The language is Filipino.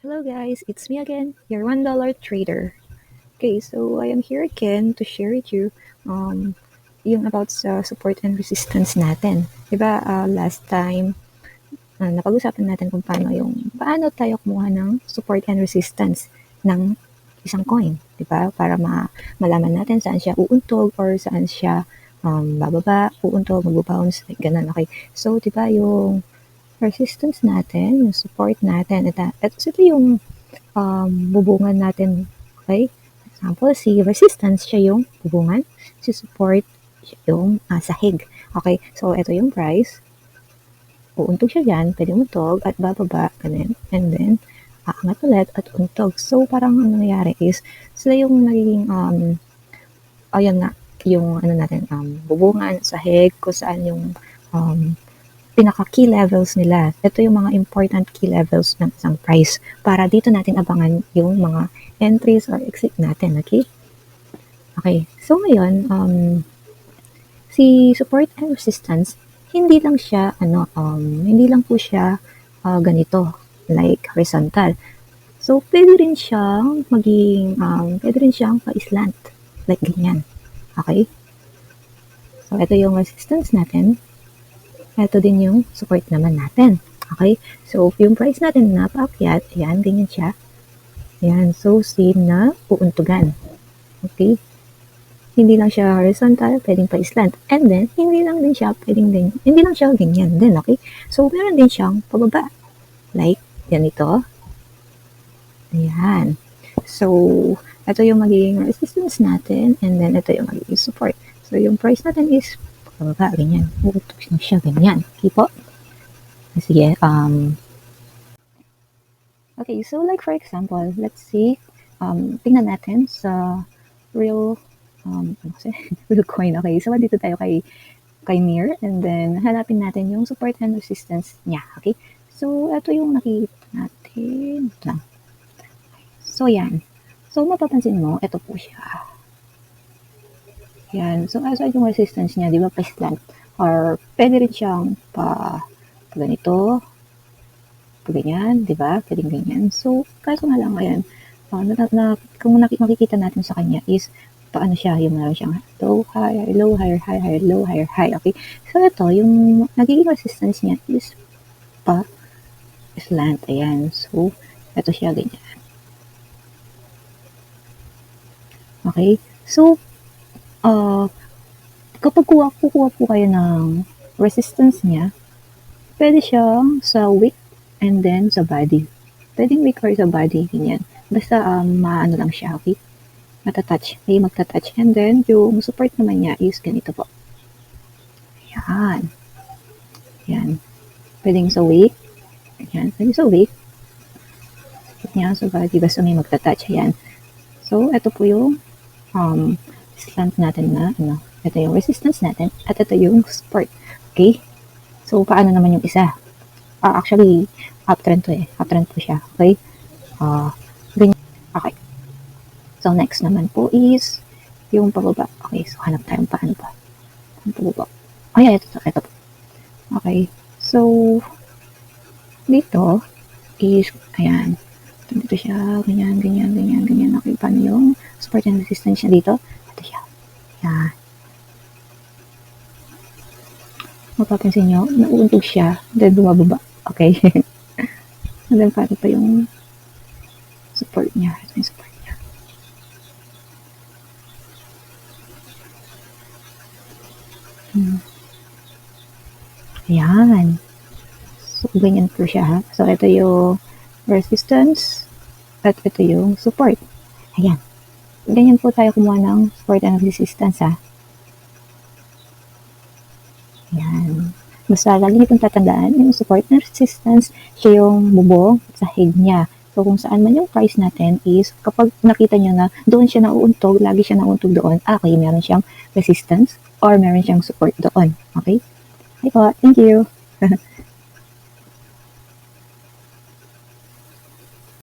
Hello guys, it's me again, your $1 trader. Okay, so I am here again to share with you yung about sa support and resistance natin. Diba, last time, napag-usapan natin kung paano tayo kumuha ng support and resistance ng isang coin. Diba? Para malaman natin saan siya uuntog or saan siya bababa, uuntog, mag-bounce, like ganun. Okay, so diba yung resistance natin, yung support natin, ito yung bubungan natin. Okay? For example, si resistance, siya yung bubungan. Si support, siya yung sahig. Okay? So, ito yung price. Uuntog siya dyan, pwede untog at bababa, ganun. And then, aangat ulit at untog. So, parang ang nangyayari is, sila yung nagiging, ayun nga, yung ano natin, bubungan, sahig, kung saan yung pinaka-key levels nila. Ito yung mga important key levels ng isang price para dito natin abangan yung mga entries or exit natin, okay? Okay, so ngayon, si support and resistance, hindi lang siya, hindi lang po siya ganito, like horizontal. So, pwede rin siyang pa-slant, like ganyan. Okay? So, ito yung resistance natin. Ito din yung support naman natin. Okay? So, yung price natin na paakyat, ayan, ganyan siya. Ayan, so same na uuntugan. Okay? Hindi lang siya horizontal, pwedeng pa-slant. And then, hindi lang siya ganyan din, okay? So, meron din siyang pababa. Like, ganito. Ayan. So, ito yung magiging resistance natin, and then ito yung magiging support. So, yung price natin is pababa, ganyan. Uuntog na siya, ganyan. Okay po? Sige, okay, so like for example, let's see, tingnan natin sa real, real coin. Okay, so dito tayo kay Mir, and then hanapin natin yung support and resistance niya. Okay, so ito yung nakikita natin. Ito lang. So yan. So mapapansin mo, ito po siya. Yan. So aside yung resistance niya, di ba, pa-slant, or pwede rin siyang ganito, ganyan, di ba? Pwedeng ganyan. So, kaso nga lang, ayan, kung makikita natin sa kanya is, paano siya, yung meron siyang low, higher, low, higher, high, higher, low, higher, high, okay? So, ito, yung nagiging resistance niya is slant, ayan. So, ito siya, ganyan. Okay? So, kapag kukuha po kayo ng resistance niya, pwede siyang sa wick and then sa body. Pwedeng wick or sa body, ganyan. Basta maano lang siya, okay? Matatouch. May magtatouch. And then, yung support naman niya is ganito po. Ayan. Ayan. Pwedeng sa wick. Ayan. Pwedeng sa wick. Ayan, sa body. Basta may magtatouch. Ayan. So, ito po yung slant natin na, ito yung resistance natin. At ito yung support. Okay? So, paano naman yung isa? Actually, uptrend to eh. Uptrend po siya. Okay? Ganyan. Okay. So, next naman po is yung pababa. Okay, so hanap tayong paano ba? Yung pababa. Ay, ito po. Okay. So, dito is, ayan. Dito siya, ganyan. Okay, paano yung support and resistance niya dito? Ito siya. Ayan. Mapapansin nyo, nauuntog siya, then bumababa. Okay. And then, paano pa yung support niya? Ito yung support niya. Ayan. So, ganyan po siya, ha? So, ito yung resistance at ito yung support. Ayan. Ganyan po tayo kumuha ng support and resistance, ha? Ayan. Basta lagi nyo pong tatandaan, yung support and resistance, siya yung bubong sa sahig niya. So, kung saan man yung price natin is, kapag nakita nyo na doon siya nauuntog, lagi siya nauuntog doon, okay, meron siyang resistance or meron siyang support doon. Okay? Okay po. Thank you.